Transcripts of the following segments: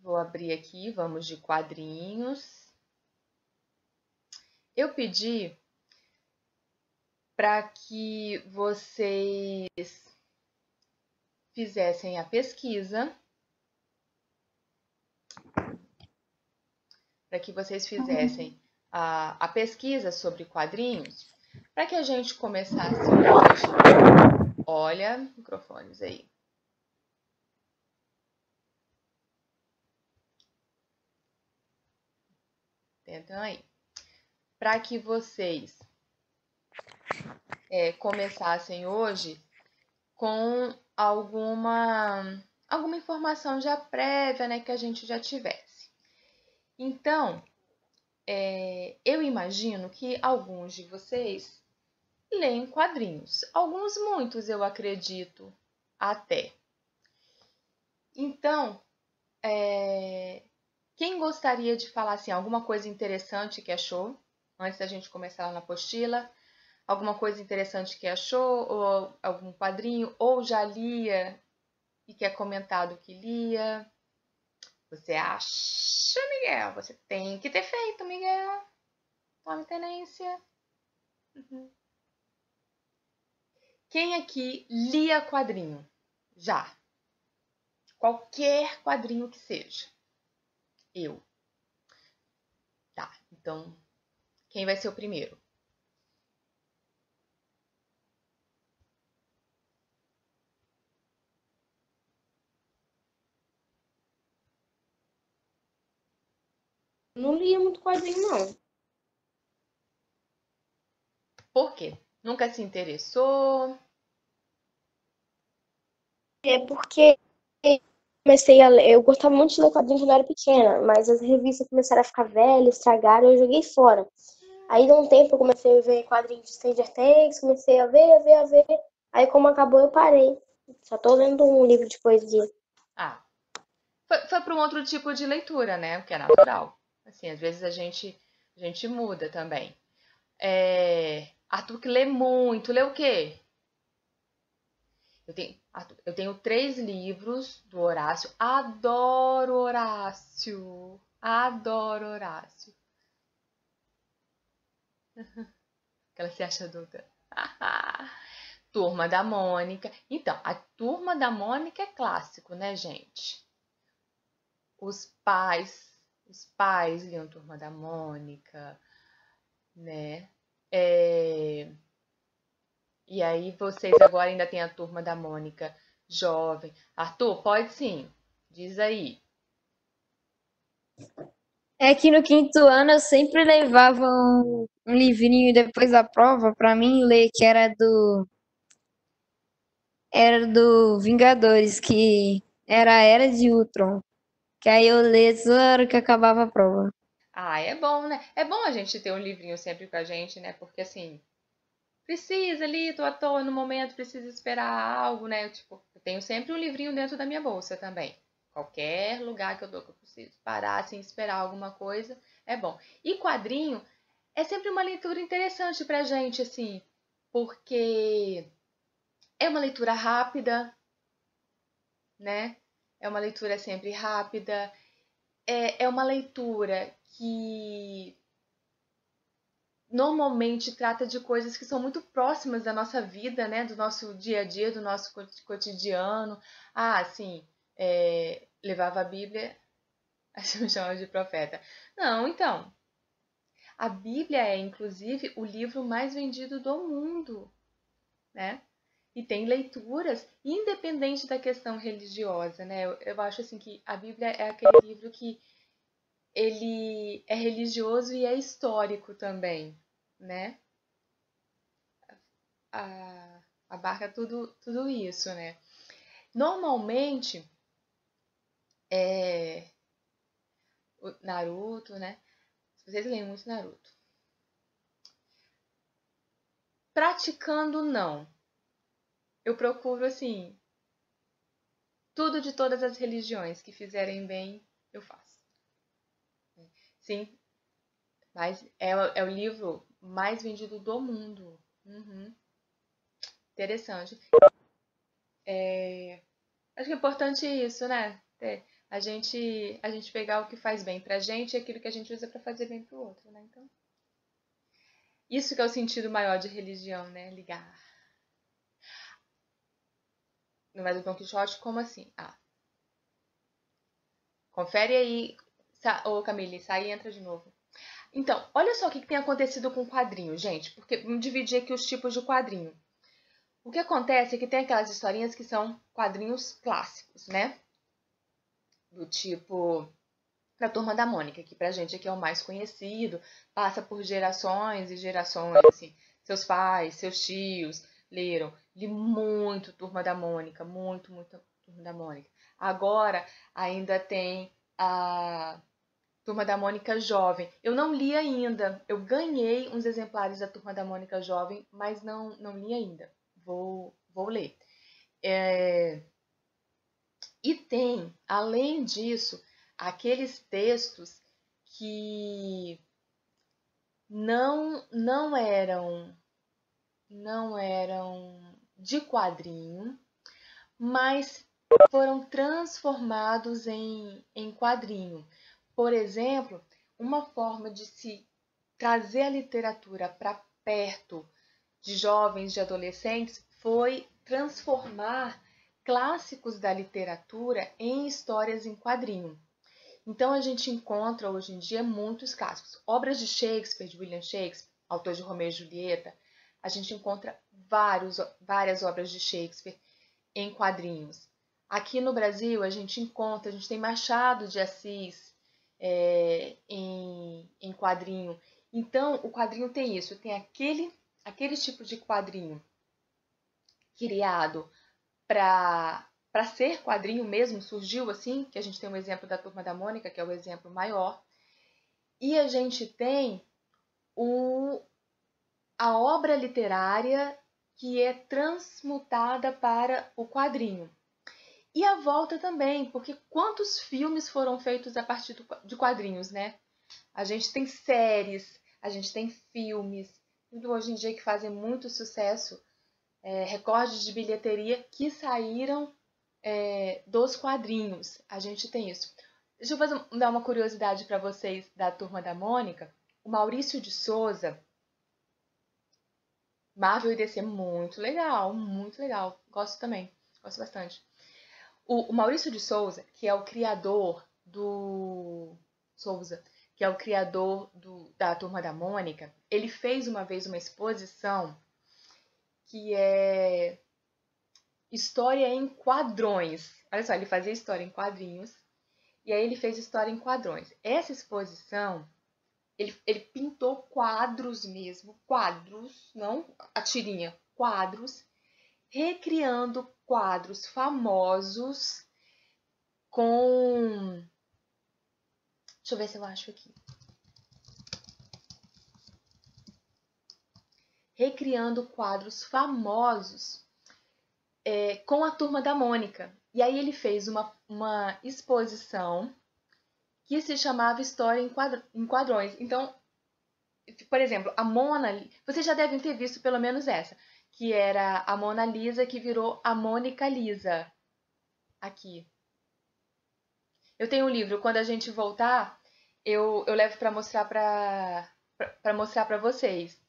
Vou abrir aqui, vamos de quadrinhos. Eu pedi para que vocês fizessem a pesquisa, a pesquisa sobre quadrinhos, para que a gente começasse hoje. Olha, microfones aí. Tentam aí. Para que vocês começassem hoje com alguma informação já prévia, né, que a gente já tivesse. Então, eu imagino que alguns de vocês leem quadrinhos. Alguns, muitos, eu acredito, até. Então, quem gostaria de falar assim, alguma coisa interessante que achou, antes da gente começar lá na apostila? Alguma coisa interessante que achou, ou algum quadrinho, ou já lia e quer comentar do que lia? Você acha, Miguel? Você tem que ter feito, Miguel. Tome tenência. Uhum. Quem aqui lia quadrinho? Já. Qualquer quadrinho que seja. Eu. Tá, então, quem vai ser o primeiro? Não lia muito quadrinho, não. Por quê? Nunca se interessou? É porque comecei a ler, eu gostava muito de ler quadrinhos quando eu era pequena, mas as revistas começaram a ficar velhas, estragaram, eu joguei fora. Aí, de um tempo, eu comecei a ver quadrinhos de Stranger Things, comecei a ver. Aí, como acabou, eu parei. Só tô lendo um livro de poesia. Ah, foi para um outro tipo de leitura, né? O que é natural. Assim, às vezes a gente muda também. Arthur que lê muito. Lê o quê? Eu tenho 3 livros do Horácio. Adoro Horácio. Adoro Horácio. Que ela se acha adulta. Turma da Mônica. Então, a Turma da Mônica é clássico, né, gente? Os pais liam Turma da Mônica, né? E aí vocês agora ainda tem a Turma da Mônica jovem. Arthur, pode sim. Diz aí. É que no quinto ano eu sempre levava um livrinho depois da prova pra mim ler, que era do Vingadores, que era a Era de Ultron. Que aí eu lia toda hora que acabava a prova. Ah, é bom, né? É bom a gente ter um livrinho sempre com a gente, né? Porque assim, precisa ali, tô à toa no momento, precisa esperar algo, né? Eu tenho sempre um livrinho dentro da minha bolsa também. Qualquer lugar que eu tô que eu preciso parar, assim, esperar alguma coisa, é bom. E quadrinho é sempre uma leitura interessante pra gente, assim, porque é uma leitura rápida, né? É uma leitura sempre rápida, é uma leitura que normalmente trata de coisas que são muito próximas da nossa vida, né? Do nosso dia a dia, do nosso cotidiano. Ah, sim, levava a Bíblia, a gente me chamava de profeta. Não, então, a Bíblia é, inclusive, o livro mais vendido do mundo, né? E tem leituras, independente da questão religiosa, né? Eu acho assim que a Bíblia é aquele livro que ele é religioso e é histórico também, né? Abarca tudo isso, né? Normalmente, o Naruto, né? Vocês leem muito Naruto. Praticando, não. Eu procuro, assim, tudo de todas as religiões que fizerem bem, eu faço. Sim, mas é o livro mais vendido do mundo. Uhum. Interessante. Acho que é importante isso, né? a gente pegar o que faz bem pra gente e aquilo que a gente usa pra fazer bem pro outro, né? Então, isso que é o sentido maior de religião, né? Ligar. Não é do Dom Quixote? Como assim? Ah, confere aí. Ô, Camille, sai e entra de novo. Então, olha só o que tem acontecido com o quadrinho, gente. Porque vamos dividir aqui os tipos de quadrinho. O que acontece é que tem aquelas historinhas que são quadrinhos clássicos, né? Do tipo da Turma da Mônica, que pra gente aqui é o mais conhecido, passa por gerações e gerações, assim. Seus pais, seus tios leram. Li muito Turma da Mônica, muito Turma da Mônica. Agora ainda tem a Turma da Mônica Jovem. Eu não li ainda. Eu ganhei uns exemplares da Turma da Mônica Jovem, mas não li ainda. Vou ler. E tem, além disso, aqueles textos que não eram de quadrinho, mas foram transformados em quadrinho. Por exemplo, uma forma de se trazer a literatura para perto de jovens, de adolescentes, foi transformar clássicos da literatura em histórias em quadrinho. Então a gente encontra hoje em dia muitos clássicos. Obras de Shakespeare, de William Shakespeare, autor de Romeu e Julieta, a gente encontra várias obras de Shakespeare em quadrinhos. Aqui no Brasil a gente tem Machado de Assis em quadrinho. Então o quadrinho tem isso, tem aquele tipo de quadrinho criado para ser quadrinho mesmo, surgiu assim, que a gente tem um exemplo da Turma da Mônica, que é o exemplo maior, e a gente tem a obra literária que é transmutada para o quadrinho. E a volta também, porque quantos filmes foram feitos a partir de quadrinhos, né? A gente tem séries, a gente tem filmes, hoje em dia que fazem muito sucesso, recordes de bilheteria que saíram dos quadrinhos. A gente tem isso. Deixa eu dar uma curiosidade para vocês da Turma da Mônica. O Maurício de Souza, Marvel e DC, muito legal, muito legal. Gosto também, gosto bastante. O Maurício de Souza, que é o criador da Turma da Mônica, ele fez uma vez uma exposição que é História em Quadrões. Olha só, ele fazia história em quadrinhos e aí ele fez história em quadrões. Essa exposição, ele pintou quadros mesmo, quadros, não a tirinha, quadros, recriando quadros famosos com... Deixa eu ver se eu acho aqui. Recriando quadros famosos com a Turma da Mônica. E aí ele fez uma exposição que se chamava História em Quadrões. Então, por exemplo, a Mona... Vocês já devem ter visto pelo menos essa, que era a Mona Lisa que virou a Mônica Lisa. Aqui. Eu tenho um livro, quando a gente voltar, eu levo para mostrar para vocês.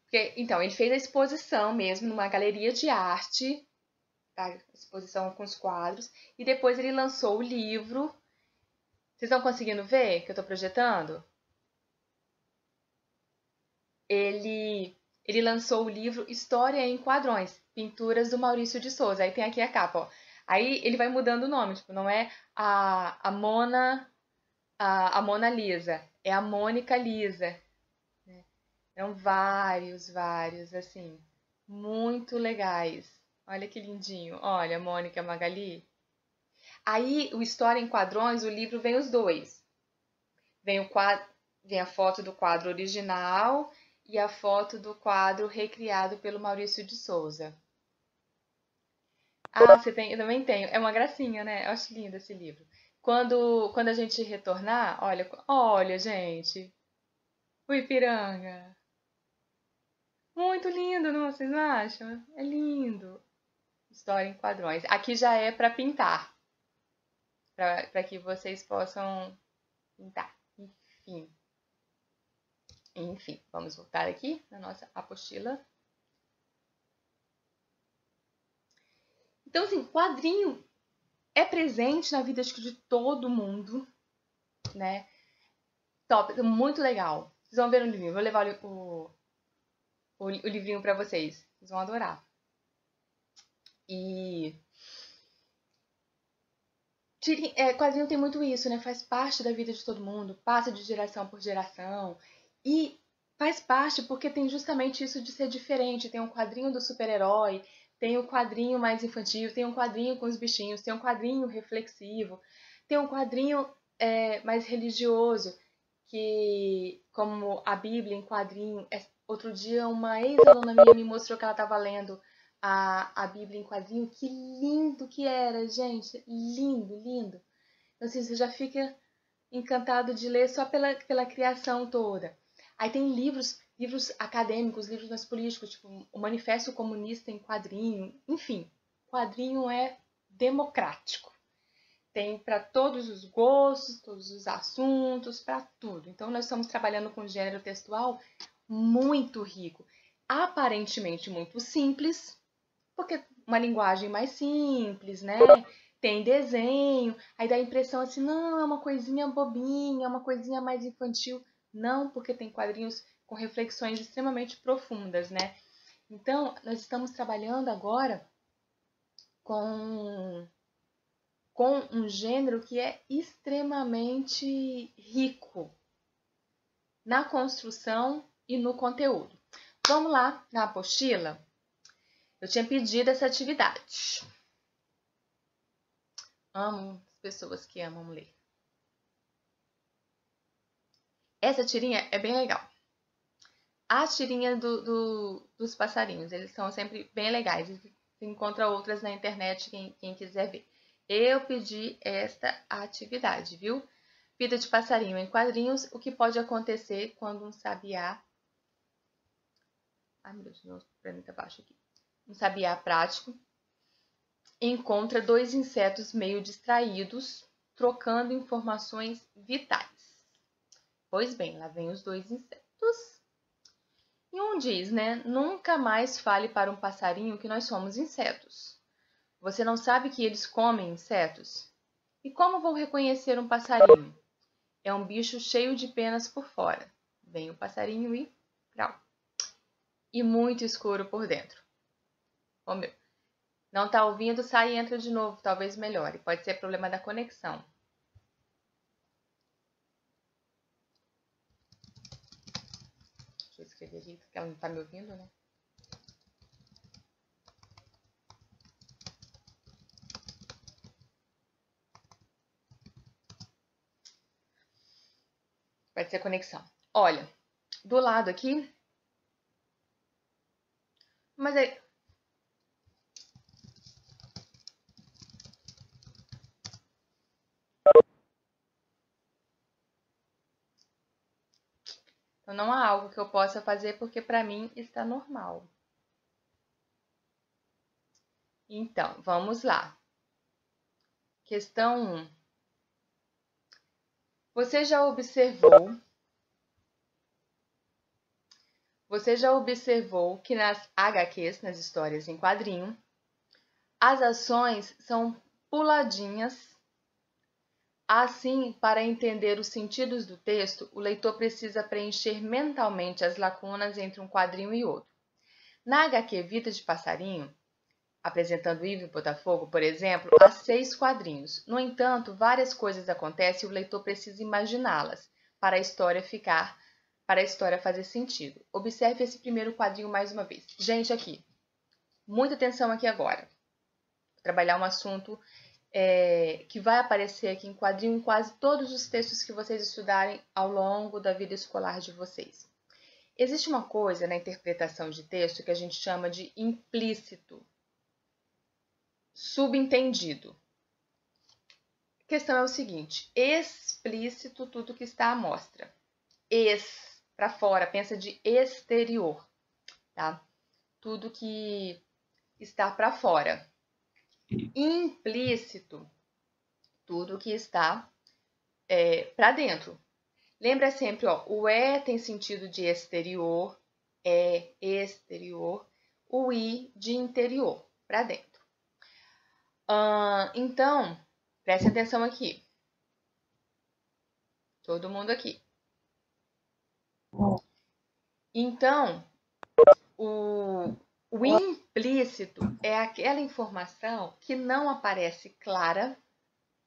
Porque, então, ele fez a exposição mesmo numa galeria de arte, tá? Exposição com os quadros, e depois ele lançou o livro. Vocês estão conseguindo ver que eu estou projetando? Ele lançou o livro História em Quadrões, Pinturas do Maurício de Souza. Aí tem aqui a capa, ó. Aí ele vai mudando o nome, tipo, não é a Mona Lisa, é a Mônica Lisa. Eram vários, assim, muito legais. Olha que lindinho. Olha, Mônica Magali. Aí, o História em Quadrões, o livro vem os dois. Vem a foto do quadro original e a foto do quadro recriado pelo Maurício de Souza. Ah, você tem? Eu também tenho. É uma gracinha, né? Eu acho lindo esse livro. Quando a gente retornar, olha, gente. O Ipiranga. Muito lindo, não? Vocês não acham? É lindo. História em Quadrões. Aqui já é para pintar. para que vocês possam pintar. Enfim, vamos voltar aqui na nossa apostila. Então, assim, quadrinho é presente na vida de todo mundo, né? Top, muito legal. Vocês vão ver no livrinho. Vou levar o livrinho para vocês. Vocês vão adorar. E quadrinho tem muito isso, né? Faz parte da vida de todo mundo, passa de geração por geração. E faz parte porque tem justamente isso de ser diferente. Tem um quadrinho do super-herói, tem um quadrinho mais infantil, tem um quadrinho com os bichinhos, tem um quadrinho reflexivo, tem um quadrinho mais religioso, que como a Bíblia em quadrinho. Outro dia uma ex-aluna minha me mostrou que ela estava lendo a Bíblia em quadrinho. Que lindo que era, gente. Lindo, lindo. Então, assim, você já fica encantado de ler só pela criação toda. Aí tem livros acadêmicos, livros mais políticos, tipo o Manifesto Comunista em quadrinho. Enfim, quadrinho é democrático. Tem para todos os gostos, todos os assuntos, para tudo. Então, nós estamos trabalhando com gênero textual muito rico. Aparentemente muito simples, porque uma linguagem mais simples, né? Tem desenho, aí dá a impressão assim, não, é uma coisinha bobinha, é uma coisinha mais infantil. Não, porque tem quadrinhos com reflexões extremamente profundas, né? Então, nós estamos trabalhando agora com um gênero que é extremamente rico na construção e no conteúdo. Vamos lá na apostila? Eu tinha pedido essa atividade. Amo as pessoas que amam ler. Essa tirinha é bem legal. A tirinha dos passarinhos, eles são sempre bem legais. Você encontra outras na internet, quem quiser ver. Eu pedi esta atividade, viu? Vida de passarinho em quadrinhos, o que pode acontecer quando um sabiá... Ai, meu Deus, meu prêmio tá baixo aqui. Um sabiá prático encontra dois insetos meio distraídos, trocando informações vitais. Pois bem, lá vem os dois insetos. E um diz, né? Nunca mais fale para um passarinho que nós somos insetos. Você não sabe que eles comem insetos? E como vou reconhecer um passarinho? É um bicho cheio de penas por fora. Vem o passarinho e... Prau. E muito escuro por dentro. Ô meu, não tá ouvindo? Sai e entra de novo, talvez melhore. Pode ser problema da conexão. Deixa eu escrever aqui, porque ela não tá me ouvindo, né? Pode ser conexão. Olha, do lado aqui... Mas aí... Então, não há algo que eu possa fazer porque para mim está normal. Então, vamos lá. Questão 1. Você já observou que nas HQs, nas histórias em quadrinho, as ações são puladinhas. Assim, para entender os sentidos do texto, o leitor precisa preencher mentalmente as lacunas entre um quadrinho e outro. Na HQ Vida de Passarinho, apresentando Ivo e Botafogo, por exemplo, há 6 quadrinhos. No entanto, várias coisas acontecem e o leitor precisa imaginá-las para a história fazer sentido. Observe esse primeiro quadrinho mais uma vez. Gente, aqui, muita atenção aqui agora. Vou trabalhar um assunto que vai aparecer aqui em quadrinho em quase todos os textos que vocês estudarem ao longo da vida escolar de vocês. Existe uma coisa na interpretação de texto que a gente chama de implícito, subentendido. A questão é o seguinte: explícito, tudo que está à mostra. Para fora, pensa de exterior, tá? Tudo que está para fora. Implícito, tudo que está para dentro. Lembra sempre, ó, o tem sentido de exterior, exterior, o I de interior, para dentro. Então, preste atenção aqui. Todo mundo aqui. Então, o implícito é aquela informação que não aparece clara,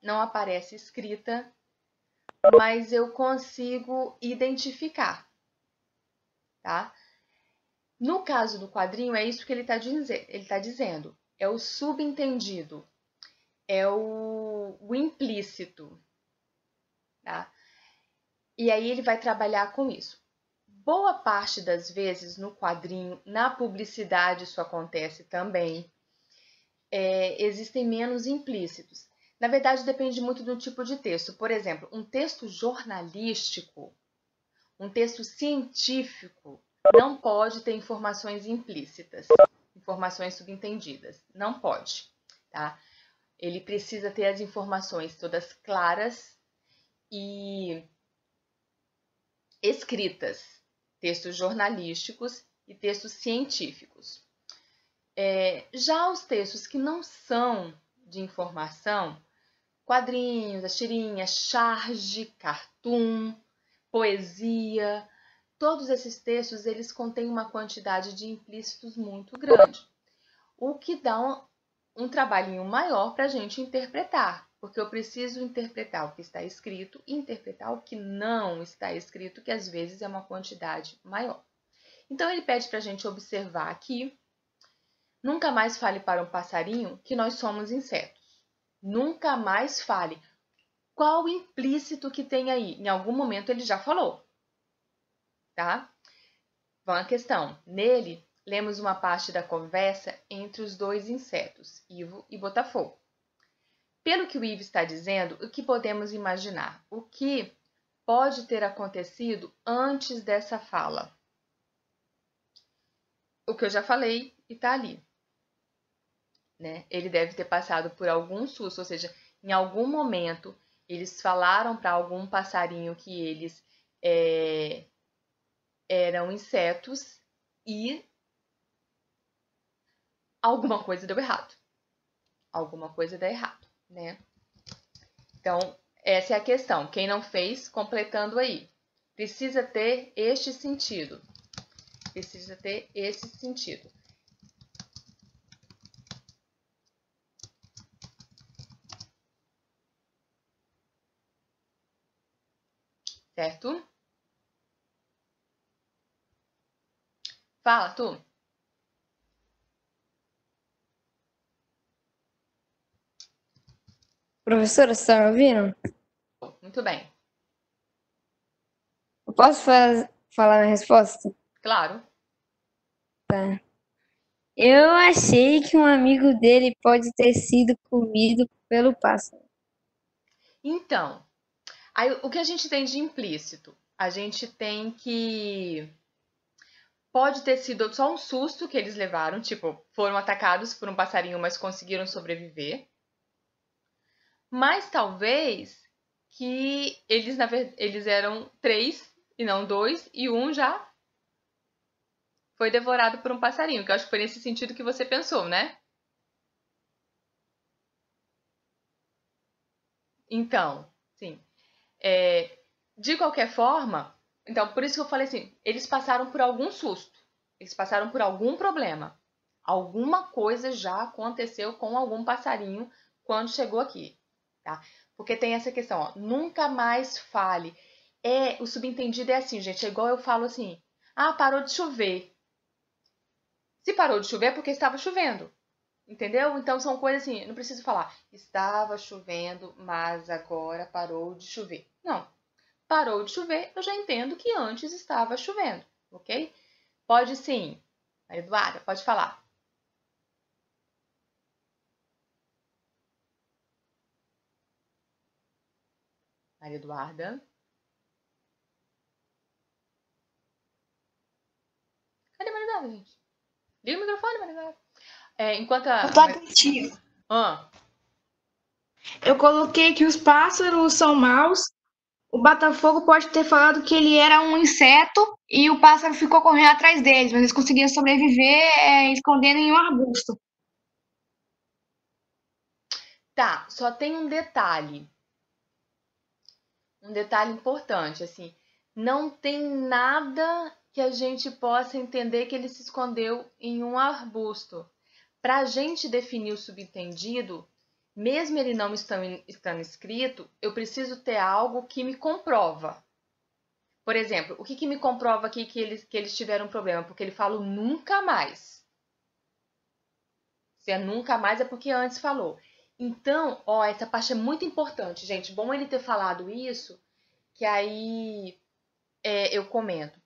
não aparece escrita, mas eu consigo identificar, tá? No caso do quadrinho, é isso que ele está dizendo. É o subentendido, é o implícito, tá? E aí ele vai trabalhar com isso. Boa parte das vezes no quadrinho, na publicidade isso acontece também, existem menos implícitos. Na verdade, depende muito do tipo de texto. Por exemplo, um texto jornalístico, um texto científico, não pode ter informações implícitas, informações subentendidas. Não pode, tá? Ele precisa ter as informações todas claras e escritas. Textos jornalísticos e textos científicos. Já os textos que não são de informação, quadrinhos, as tirinhas, charge, cartoon, poesia, todos esses textos eles contêm uma quantidade de implícitos muito grande, o que dá um trabalhinho maior para a gente interpretar, porque eu preciso interpretar o que está escrito e interpretar o que não está escrito, que às vezes é uma quantidade maior. Então ele pede para a gente observar aqui: nunca mais fale para um passarinho que nós somos insetos. Nunca mais fale. Qual o implícito que tem aí? Em algum momento ele já falou, tá? Vamos à questão. Nele, lemos uma parte da conversa entre os dois insetos, Ivo e Botafogo. Pelo que o Ivo está dizendo, o que podemos imaginar? O que pode ter acontecido antes dessa fala? O que eu já falei e está ali, né? Ele deve ter passado por algum susto, ou seja, em algum momento eles falaram para algum passarinho que eles eram insetos e alguma coisa deu errado. Alguma coisa deu errado, né? Então, essa é a questão. Quem não fez, completando aí. Precisa ter este sentido. Precisa ter esse sentido. Certo? Fala, tu. Professora, você está me ouvindo? Muito bem. Eu posso falar a resposta? Claro. Eu achei que um amigo dele pode ter sido comido pelo pássaro. Então, aí, o que a gente tem de implícito? A gente tem que pode ter sido só um susto que eles levaram, tipo, foram atacados por um passarinho, mas conseguiram sobreviver. Mas talvez que eles eram 3 e não 2, e um já foi devorado por um passarinho, que eu acho que foi nesse sentido que você pensou, né? Então, sim. De qualquer forma, então, por isso que eu falei assim, eles passaram por algum susto, eles passaram por algum problema. Alguma coisa já aconteceu com algum passarinho quando chegou aqui, tá? Porque tem essa questão, ó, nunca mais fale. O subentendido é assim, gente, é igual eu falo assim, parou de chover. Se parou de chover é porque estava chovendo, entendeu? Então são coisas assim, não preciso falar, estava chovendo, mas agora parou de chover. Não, parou de chover, eu já entendo que antes estava chovendo, ok? Pode sim. Maria Eduarda, pode falar. Maria Eduarda. Cadê Maria Eduarda, gente? Liga o microfone, Maria Eduarda. Enquanto a... Eu tô aqui. Ah, Eu coloquei que os pássaros são maus. O Botafogo pode ter falado que ele era um inseto e o pássaro ficou correndo atrás deles, mas eles conseguiram sobreviver escondendo em um arbusto. Tá, só tem um detalhe. Um detalhe importante, assim. Não tem nada que a gente possa entender que ele se escondeu em um arbusto. Para a gente definir o subentendido, mesmo ele não estando escrito, eu preciso ter algo que me comprova. Por exemplo, o que me comprova aqui que eles tiveram um problema? Porque ele fala nunca mais. Se é nunca mais é porque antes falou. Então, ó, essa parte é muito importante, gente. Bom ele ter falado isso, que aí eu comento.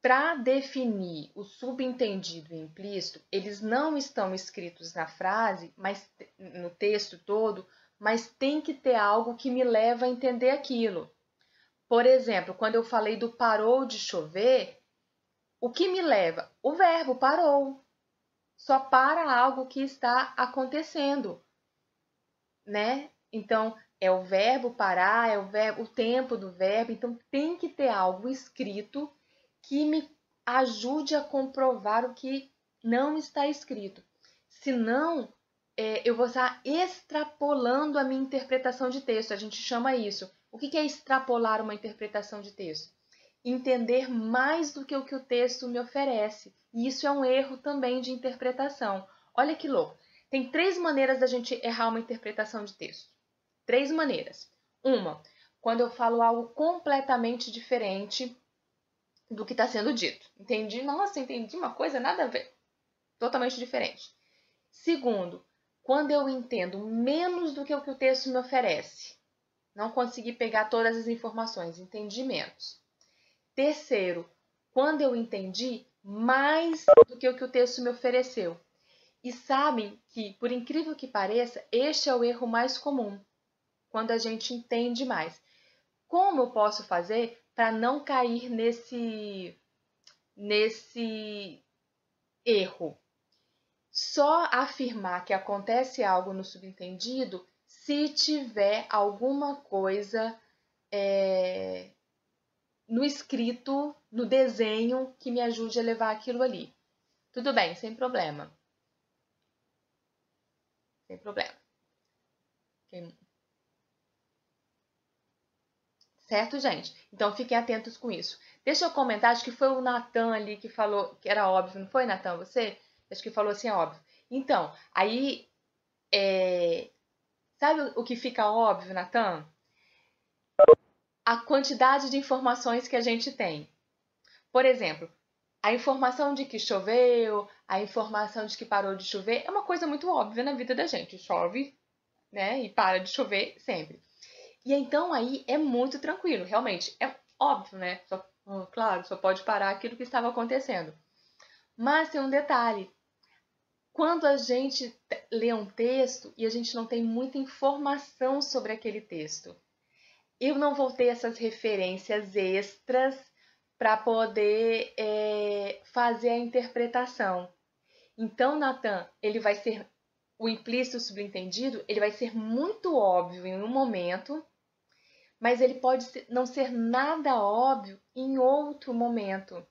Para definir o subentendido e implícito, eles não estão escritos na frase, mas no texto todo, mas tem que ter algo que me leva a entender aquilo. Por exemplo, quando eu falei do parou de chover, o que me leva? O verbo parou. Só para algo que está acontecendo, né? Então, é o verbo parar, é o tempo do verbo. Então, tem que ter algo escrito que me ajude a comprovar o que não está escrito. Senão, eu vou estar extrapolando a minha interpretação de texto. A gente chama isso. O que é extrapolar uma interpretação de texto? Entender mais do que o texto me oferece. E isso é um erro também de interpretação. Olha que louco. Tem 3 maneiras da gente errar uma interpretação de texto. 3 maneiras. Uma, quando eu falo algo completamente diferente do que está sendo dito. Entendi uma coisa, nada a ver. Totalmente diferente. Segundo, quando eu entendo menos do que o texto me oferece. Não consegui pegar todas as informações, entendi menos. Terceiro, quando eu entendi mais do que o texto me ofereceu. E sabem que, por incrível que pareça, este é o erro mais comum, quando a gente entende mais. Como eu posso fazer para não cair nesse erro? Só afirmar que acontece algo no subentendido se tiver alguma coisa no escrito, no desenho, que me ajude a levar aquilo ali. Tudo bem, sem problema. Sem problema. Certo, gente? Então, fiquem atentos com isso. Deixa eu comentar, acho que foi o Natan ali que falou, que era óbvio, não foi, Natan? Você? Acho que falou assim, óbvio. Então, aí, sabe o que fica óbvio, Natan? A quantidade de informações que a gente tem. Por exemplo, a informação de que choveu, a informação de que parou de chover, é uma coisa muito óbvia na vida da gente. Chove, né? E para de chover sempre. E então aí é muito tranquilo, realmente. É óbvio, né? Claro, só pode parar aquilo que estava acontecendo. Mas tem um detalhe. Quando a gente lê um texto e a gente não tem muita informação sobre aquele texto, eu não vou ter essas referências extras para poder fazer a interpretação. Então, Natan, ele vai ser o implícito subentendido, ele vai ser muito óbvio em um momento, mas ele pode não ser nada óbvio em outro momento.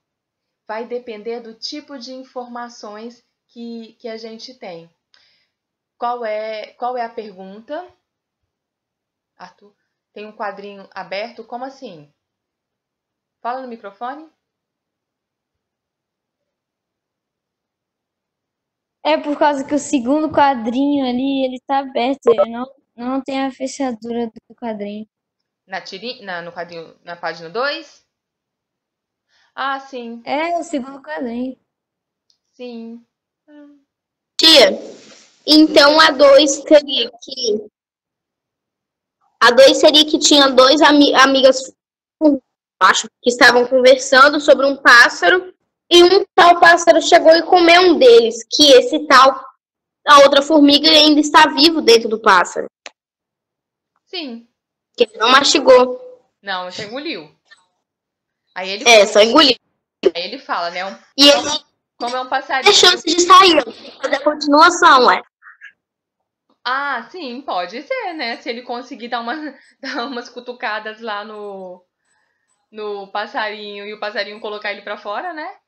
Vai depender do tipo de informações que a gente tem. Qual é a pergunta? Arthur, tem um quadrinho aberto? Como assim? Fala no microfone. É por causa que o segundo quadrinho ali, ele tá aberto, ele não tem a fechadura do quadrinho. No quadrinho, na página 2? Ah, sim. É o segundo quadrinho. Sim. Tia, então a 2 seria que tinha 2 amigas, acho, que estavam conversando sobre um pássaro, e um tal pássaro chegou e comeu um deles, que esse tal, a outra formiga ainda está vivo dentro do pássaro. Sim. Que ele não mastigou. Não, só engoliu. Aí ele só engoliu. Aí ele fala, né? E ele como é um passarinho. tem chance de sair, fazer a continuação, Ah, sim, pode ser, né? Se ele conseguir dar, dar umas cutucadas lá no passarinho e o passarinho colocar ele pra fora, né?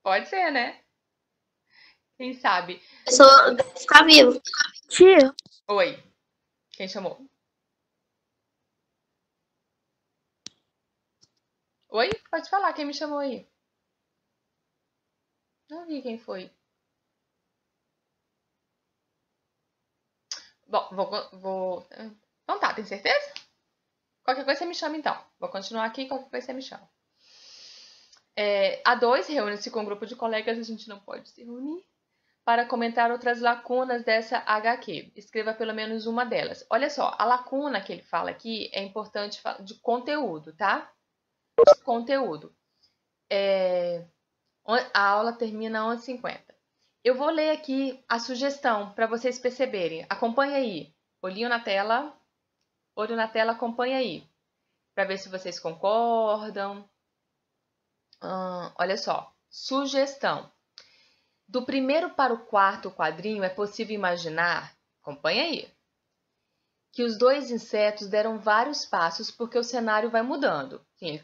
Pode ser, né? Quem sabe? A pessoa deve ficar viva. Tia, Oi, quem chamou? Oi? Pode falar, quem me chamou aí? Não vi quem foi. Bom, Então tá, tem certeza? Qualquer coisa você me chama então. Vou continuar aqui, qualquer coisa você me chama. A 2, reúne-se com um grupo de colegas, a gente não pode se reunir, para comentar outras lacunas dessa HQ. Escreva pelo menos uma delas. Olha só, a lacuna que ele fala aqui é importante de conteúdo, tá? De conteúdo. A aula termina às 11h50. Eu vou ler aqui a sugestão para vocês perceberem. Acompanha aí. Olho na tela, acompanha aí. Para ver se vocês concordam. Olha só. Sugestão. Do primeiro para o quarto quadrinho é possível imaginar, acompanha aí, que os dois insetos deram vários passos porque o cenário vai mudando. Sim,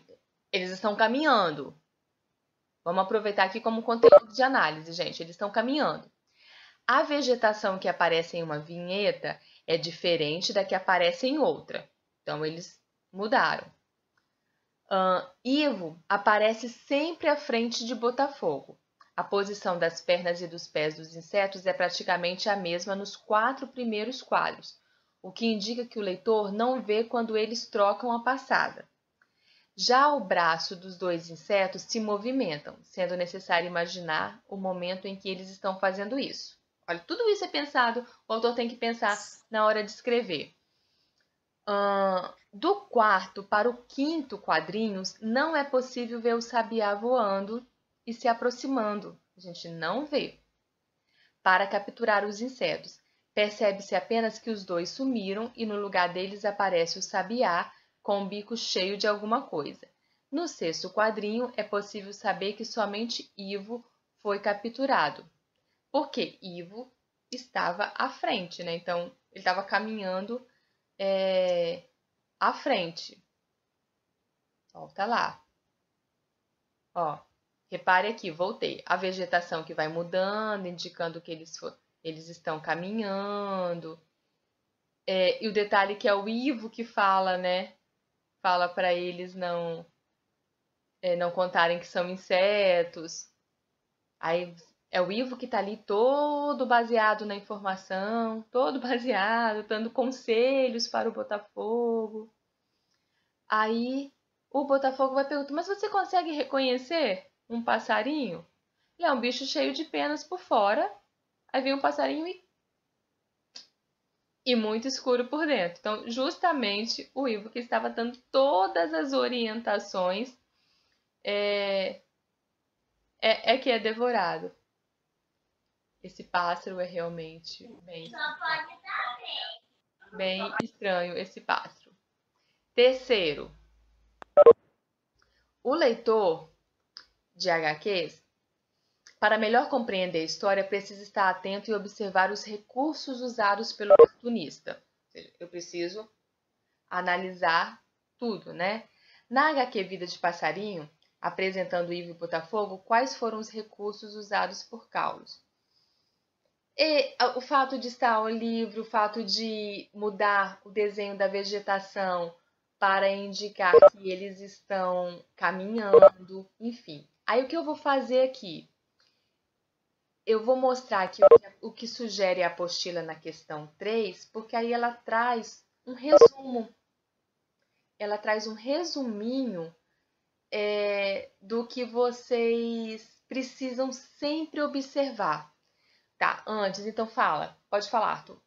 eles estão caminhando. Vamos aproveitar aqui como conteúdo de análise, gente. Eles estão caminhando. A vegetação que aparece em uma vinheta é diferente da que aparece em outra. Então, eles mudaram. Ivo aparece sempre à frente de Botafogo. A posição das pernas e dos pés dos insetos é praticamente a mesma nos 4 primeiros quadros, o que indica que o leitor não vê quando eles trocam a passada. Já o braço dos dois insetos se movimentam, sendo necessário imaginar o momento em que eles estão fazendo isso. Olha, tudo isso é pensado, o autor tem que pensar na hora de escrever. Do quarto para o quinto quadrinhos, não é possível ver o sabiá voando e se aproximando. A gente não vê. Para capturar os insetos, percebe-se apenas que os dois sumiram e no lugar deles aparece o sabiá com o bico cheio de alguma coisa. No sexto quadrinho, é possível saber que somente Ivo foi capturado, porque Ivo estava à frente, né? Então, ele estava caminhando à frente. Volta lá. Ó, repare aqui, voltei. A vegetação que vai mudando, indicando que eles estão caminhando. E o detalhe que é o Ivo que fala, né? Fala para eles não contarem que são insetos. Aí é o Ivo que está ali todo baseado na informação, todo baseado, dando conselhos para o Botafogo. Aí o Botafogo vai perguntar, mas você consegue reconhecer um passarinho? Ele é um bicho cheio de penas por fora. Aí vem um passarinho e muito escuro por dentro. Então, justamente o Ivo que estava dando todas as orientações que é devorado. Esse pássaro é realmente bem estranho, esse pássaro. Terceiro, o leitor de HQs, para melhor compreender a história, precisa estar atento e observar os recursos usados pelo cartunista. Ou seja, eu preciso analisar tudo, né? Na HQ Vida de Passarinho, apresentando Ivo e Botafogo, quais foram os recursos usados por Carlos? E o fato de estar ao livro, o fato de mudar o desenho da vegetação para indicar que eles estão caminhando, enfim. Aí o que eu vou fazer aqui? Eu vou mostrar aqui o que sugere a apostila na questão 3, porque aí ela traz um resumo. Ela traz um resuminho do que vocês precisam sempre observar. Tá, antes, então fala. Pode falar, Arthur.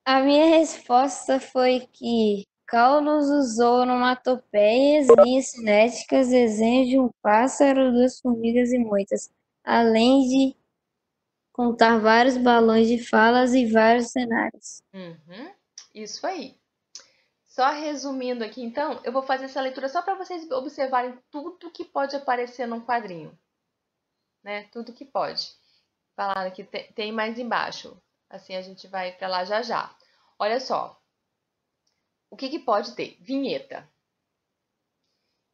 A minha resposta foi que Carlos usou onomatopeias, linhas cinéticas, desenhos de um pássaro, 2 formigas e moitas, além de contar vários balões de falas e vários cenários. Isso aí. Só resumindo aqui, então, eu vou fazer essa leitura só para vocês observarem tudo que pode aparecer num quadrinho. Né? Tudo que pode. falar aqui, tem mais embaixo. Assim a gente vai para lá já já. Olha só. O que pode ter? Vinheta.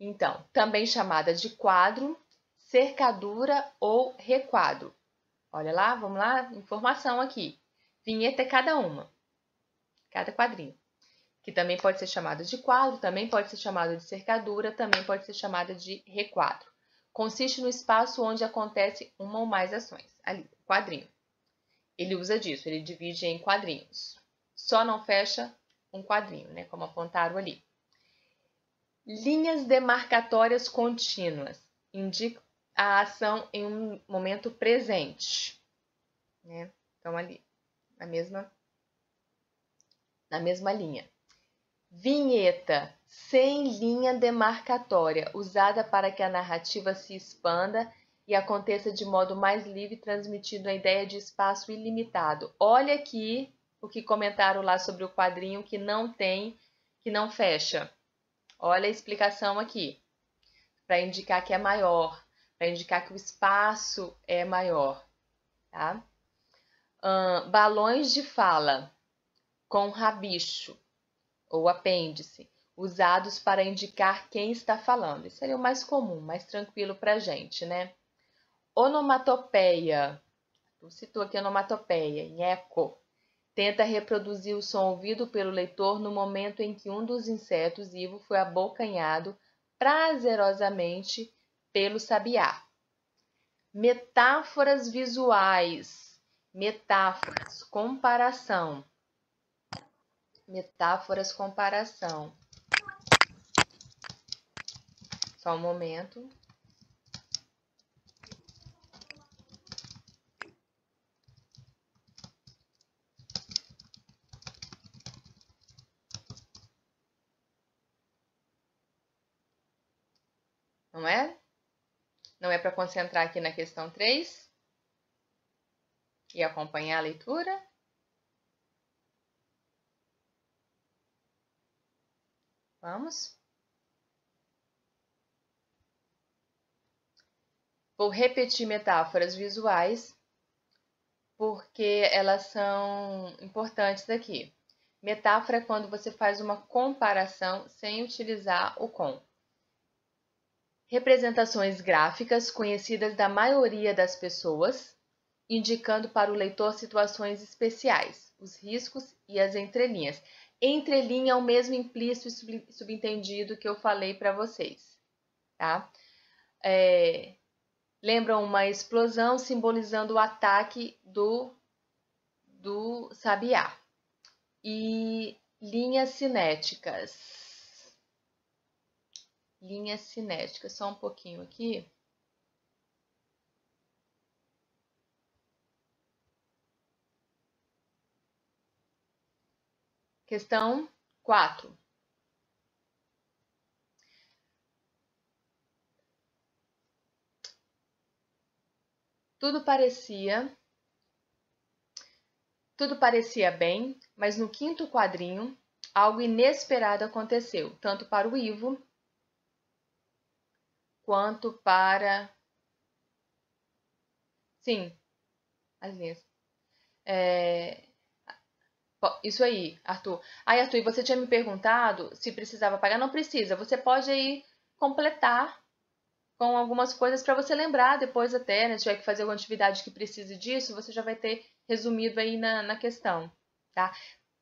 Então, também chamada de quadro, cercadura ou requadro. Olha lá, vamos lá, informação aqui. Vinheta é cada uma, cada quadrinho. Que também pode ser chamada de quadro, também pode ser chamada de cercadura, também pode ser chamada de requadro. Consiste no espaço onde acontece uma ou mais ações. Ali, quadrinho. Ele usa disso, ele divide em quadrinhos. Só não fecha um quadrinho, né? Como apontaram ali. Linhas demarcatórias contínuas. Indica a ação em um momento presente. Né? Então, ali, na mesma linha. Vinheta, sem linha demarcatória, usada para que a narrativa se expanda e aconteça de modo mais livre, transmitindo a ideia de espaço ilimitado. Olha aqui o que comentaram lá sobre o quadrinho que não fecha. Olha a explicação aqui, para indicar que é maior, para indicar que o espaço é maior. Tá? Balões de fala com rabicho ou apêndice, usados para indicar quem está falando. Isso seria o mais comum, mais tranquilo para a gente, né? Onomatopeia. Eu cito aqui onomatopeia, em eco. Tenta reproduzir o som ouvido pelo leitor no momento em que um dos insetos vivos foi abocanhado prazerosamente pelo sabiá. Metáforas visuais. Metáforas, comparação. Metáforas, comparação. Só um momento. Não é? Não é para concentrar aqui na questão 3 e acompanhar a leitura? Vamos? Vou repetir metáforas visuais, porque elas são importantes aqui. Metáfora é quando você faz uma comparação sem utilizar o com. Representações gráficas conhecidas da maioria das pessoas, indicando para o leitor situações especiais, os riscos e as entrelinhas. Entrelinha é o mesmo implícito e subentendido que eu falei para vocês, tá? Lembram uma explosão simbolizando o ataque do sabiá. E linhas cinéticas. Linhas cinéticas, só um pouquinho aqui. Questão 4. Tudo parecia bem, mas no quinto quadrinho, algo inesperado aconteceu, tanto para o Ivo quanto para... Sim, as linhas. Isso aí, Arthur. Arthur, e você tinha me perguntado se precisava pagar. Não precisa, você pode aí completar com algumas coisas para você lembrar depois até, né? Se tiver que fazer alguma atividade que precise disso, você já vai ter resumido aí na questão, tá?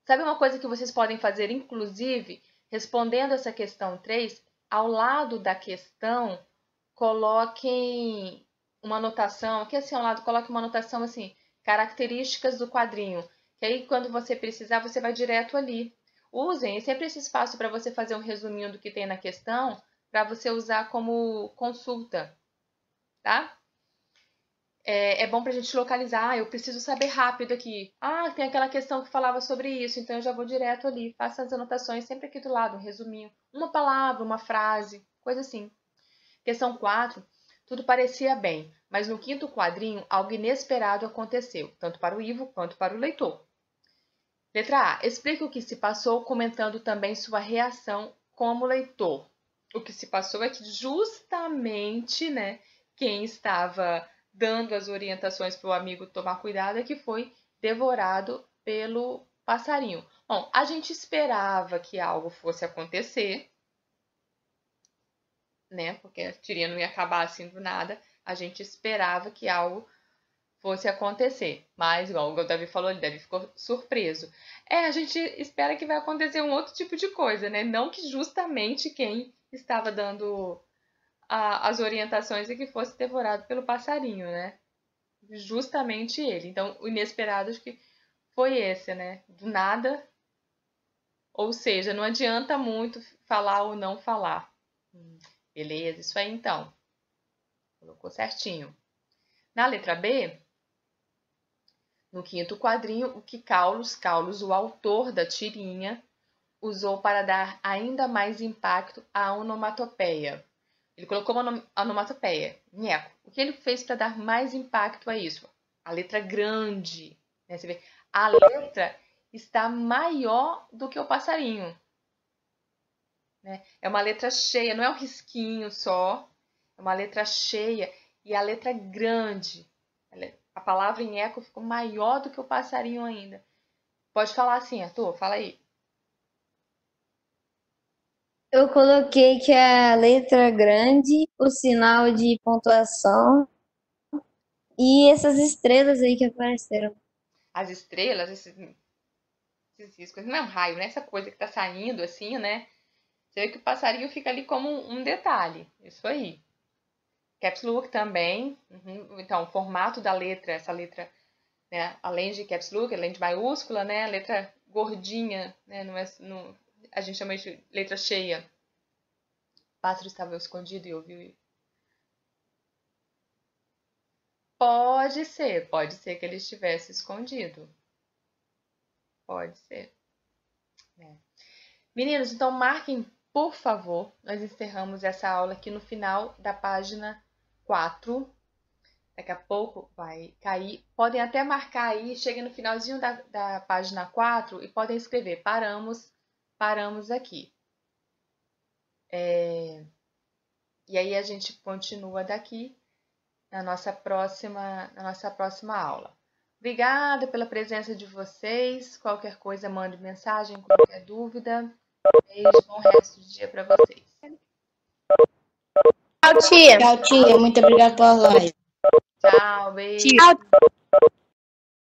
Sabe uma coisa que vocês podem fazer, inclusive, respondendo essa questão 3, ao lado da questão, coloquem uma anotação, aqui assim ao lado, coloque uma anotação assim, características do quadrinho, que aí quando você precisar, você vai direto ali. Usem sempre esse espaço para você fazer um resuminho do que tem na questão, para você usar como consulta, tá? É bom para a gente localizar, eu preciso saber rápido aqui. Tem aquela questão que falava sobre isso, então eu já vou direto ali, faço as anotações sempre aqui do lado, um resuminho. Uma palavra, uma frase, coisa assim. Questão 4, tudo parecia bem, mas no quinto quadrinho algo inesperado aconteceu, tanto para o Ivo quanto para o leitor. Letra A, explique o que se passou, comentando também sua reação como leitor. O que se passou é que justamente, né, quem estava dando as orientações para o amigo tomar cuidado, é que foi devorado pelo passarinho. Bom, a gente esperava que algo fosse acontecer, né? Porque a tirinha não ia acabar assim do nada. A gente esperava que algo fosse acontecer. Mas, igual o Davi falou, ele ficou surpreso. A gente espera que vai acontecer um outro tipo de coisa, né? Não que justamente quem estava dando as orientações é que fosse devorado pelo passarinho, né? Justamente ele. Então, o inesperado acho que foi esse, né? Do nada. Ou seja, não adianta muito falar ou não falar. Beleza, isso aí então. Colocou certinho. Na letra B, no quinto quadrinho, o que Carlos, o autor da tirinha, usou para dar ainda mais impacto à onomatopeia. Ele colocou uma onomatopeia, nheco. O que ele fez para dar mais impacto a isso? A letra grande. Né? Você vê, a letra está maior do que o passarinho. Né? É uma letra cheia, não é um risquinho só. É uma letra cheia e a letra grande. A palavra em eco ficou maior do que o passarinho ainda. Pode falar assim, Arthur, fala aí. Eu coloquei que a letra grande, o sinal de pontuação e essas estrelas aí que apareceram. As estrelas, esses riscos, não é um raio, né? Essa coisa que tá saindo assim, né? Você vê que o passarinho fica ali como um detalhe. Isso aí. Caps Look também. Então, o formato da letra, essa letra, né? Além de Caps Look, além de maiúscula, né? A letra gordinha, né? A gente chama de letra cheia. O pássaro estava escondido e ouviu. Pode ser que ele estivesse escondido. Pode ser. Meninos, então marquem, por favor. Nós encerramos essa aula aqui no final da página 4. Daqui a pouco vai cair. Podem até marcar aí, cheguem no finalzinho da página 4 e podem escrever paramos aqui. E aí a gente continua daqui na nossa próxima aula. Obrigada pela presença de vocês. Qualquer coisa, mande mensagem, qualquer dúvida. Beijo, bom resto de dia para vocês. Tchau, tia. Tchau, tia. Muito obrigada pela live. Tchau, beijo. Tchau.